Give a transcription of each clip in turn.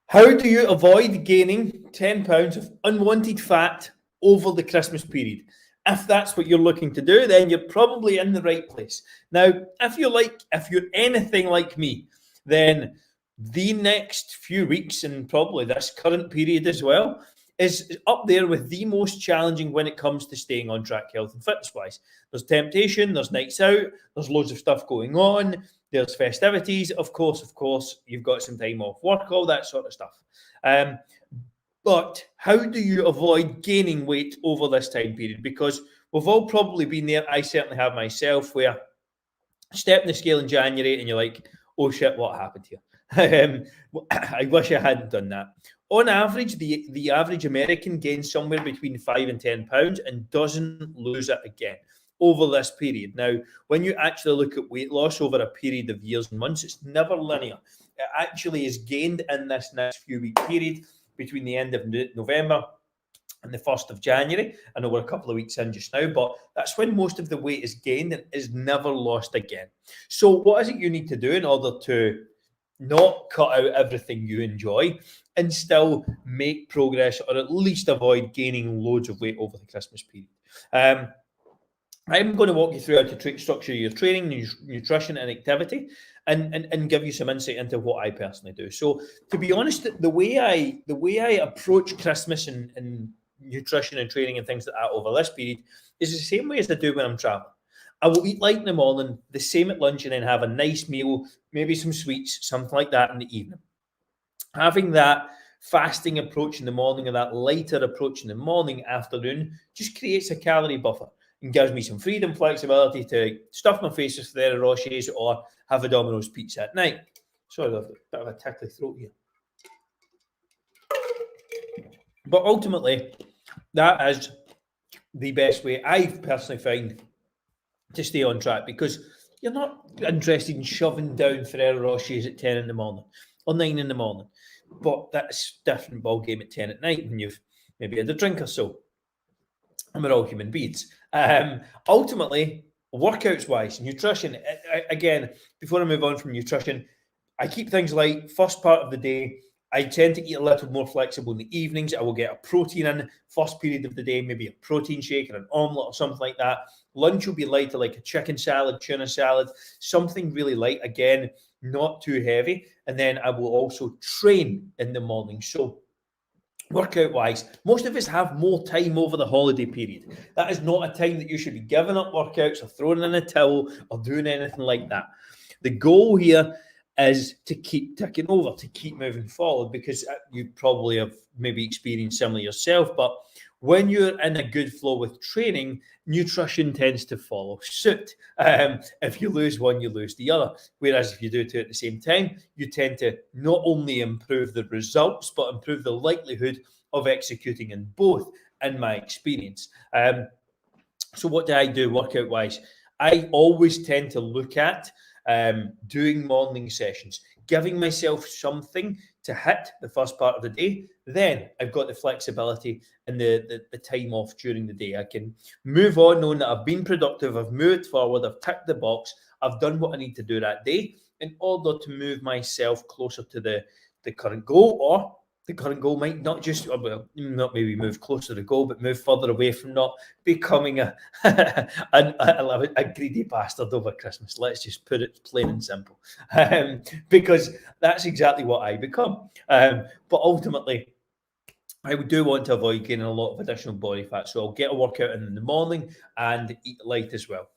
How do you avoid gaining 10 pounds of unwanted fat over the Christmas period? If that's what you're looking to do, then you're probably in the right place. Now, if you're anything like me, then the next few weeks and probably this current period as well is up there with the most challenging when it comes to staying on track health and fitness wise. There's temptation, there's nights out, there's loads of stuff going on, there's festivities, of course, you've got some time off work, all that sort of stuff. But how do you avoid gaining weight over this time period? Because we've all probably been there. I certainly have myself, where step in the scale in January and you're like, oh shit, what happened here? I wish I hadn't done that. On average, the average American gains somewhere between 5 and 10 pounds and doesn't lose it again over this period. Now, when you actually look at weight loss over a period of years and months, it's never linear. It actually is gained in this next few week period between the end of November and the 1st of January. I know we're a couple of weeks in just now, but that's when most of the weight is gained and is never lost again. So what is it you need to do in order to not cut out everything you enjoy and still make progress, or at least avoid gaining loads of weight over the Christmas period? I'm going to walk you through how to structure your training, nutrition, and activity, and give you some insight into what I personally do. So, to be honest, the way I approach Christmas and nutrition and training and things like that over this period is the same way as I do when I'm traveling. I will eat light in the morning, the same at lunch, and then have a nice meal, maybe some sweets, something like that in the evening. Having that fasting approach in the morning and that lighter approach in the morning, afternoon, just creates a calorie buffer and gives me some freedom, flexibility to stuff my face with Ferrero Rochers or have a Domino's pizza at night. Sorry, I've got a bit of a tickly throat here. But ultimately, that is the best way I personally find to stay on track, because you're not interested in shoving down Ferrero Rochers at 10 in the morning or 9 in the morning. But that's a different ball game at 10 at night when you've maybe had a drink or so. And we're all human beings. Ultimately, workouts wise, nutrition, again, before I move on from nutrition, I keep things light. First part of the day, I tend to eat a little more flexible in the evenings. I will get a protein in first period of the day, maybe a protein shake or an omelette or something like that. Lunch will be lighter, like a chicken salad, tuna salad, something really light, again, not too heavy. And then I will also train in the morning. So workout wise, most of us have more time over the holiday period. That is not a time that you should be giving up workouts or throwing in a towel or doing anything like that. The goal here is to keep ticking over, to keep moving forward, because you probably have maybe experienced similar yourself, but when you're in a good flow with training, nutrition tends to follow suit. If you lose one, you lose the other. Whereas if you do two at the same time, you tend to not only improve the results, but improve the likelihood of executing in both, in my experience. So what do I do workout-wise? I always tend to look at doing morning sessions, giving myself something to hit the first part of the day. Then I've got the flexibility and the time off during the day. I can move on knowing that I've been productive, I've moved forward, I've ticked the box, I've done what I need to do that day in order to move myself closer to the current goal, or the current goal might not just, well, not maybe move closer to the goal, but move further away from not becoming a greedy bastard over Christmas. Let's just put it plain and simple, because that's exactly what I become. But ultimately, I do want to avoid gaining a lot of additional body fat, so I'll get a workout in the morning and eat light as well.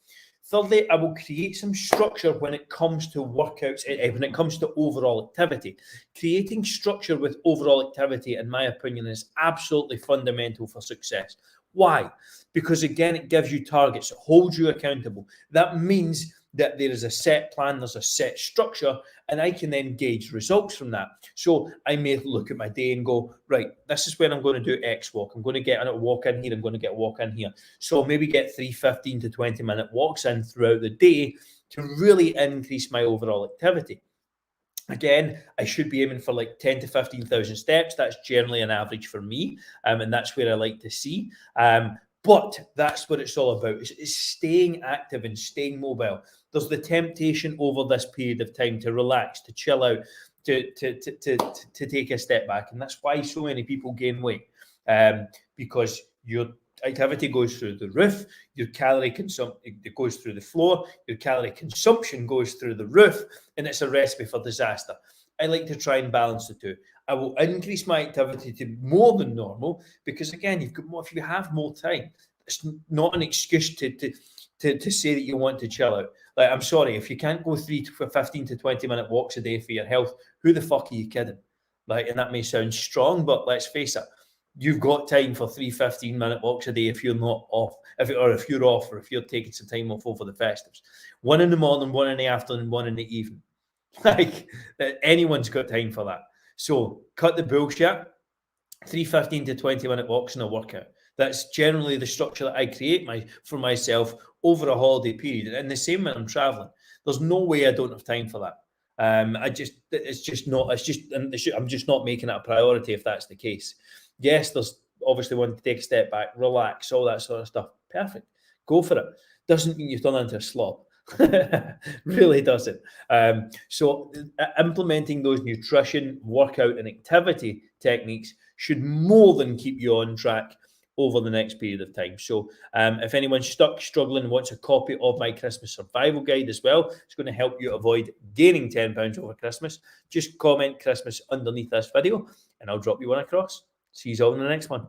Thirdly, I will create some structure when it comes to workouts, when it comes to overall activity. Creating structure with overall activity, in my opinion, is absolutely fundamental for success. Why? Because, again, it gives you targets, it holds you accountable. That means that there is a set plan, there's a set structure, and I can then gauge results from that. So I may look at my day and go, right, this is when I'm going to do X walk. I'm going to get a walk in here. I'm going to get a walk in here. So I'll maybe get 3 15 to 20-minute walks in throughout the day to really increase my overall activity. Again, I should be aiming for like 10 to 15,000 steps. That's generally an average for me, and that's where I like to see. But that's what it's all about. It's staying active and staying mobile. There's the temptation over this period of time to relax, to chill out, to take a step back, and that's why so many people gain weight, because your activity goes through the roof, your calorie consumption goes through the floor, your calorie consumption goes through the roof, and it's a recipe for disaster. I like to try and balance the two. I will increase my activity to more than normal because, again, you've got more. If you have more time, it's not an excuse to say that you want to chill out. Like, I'm sorry, if you can't go 15 to 20-minute walks a day for your health, who the fuck are you kidding? Like, and that may sound strong, but let's face it, you've got time for 3 15-minute walks a day if you're not off, if you're off, or if you're taking some time off over the festives. One in the morning, one in the afternoon, one in the evening. Like, anyone's got time for that. So cut the bullshit. 3 15 to 20-minute walks in a workout. That's generally the structure that I create for myself over a holiday period. And the same when I'm traveling. There's no way I don't have time for that. I'm just not making it a priority if that's the case. Yes, there's obviously one to take a step back, relax, all that sort of stuff. Perfect. Go for it. Doesn't mean you turn into a slob. Really doesn't. So implementing those nutrition, workout, and activity techniques should more than keep you on track over the next period of time. So if anyone's stuck, struggling, and wants a copy of my Christmas survival guide as well, it's going to help you avoid gaining 10 pounds over Christmas. Just comment Christmas underneath this video and I'll drop you one across. See you all in the next one.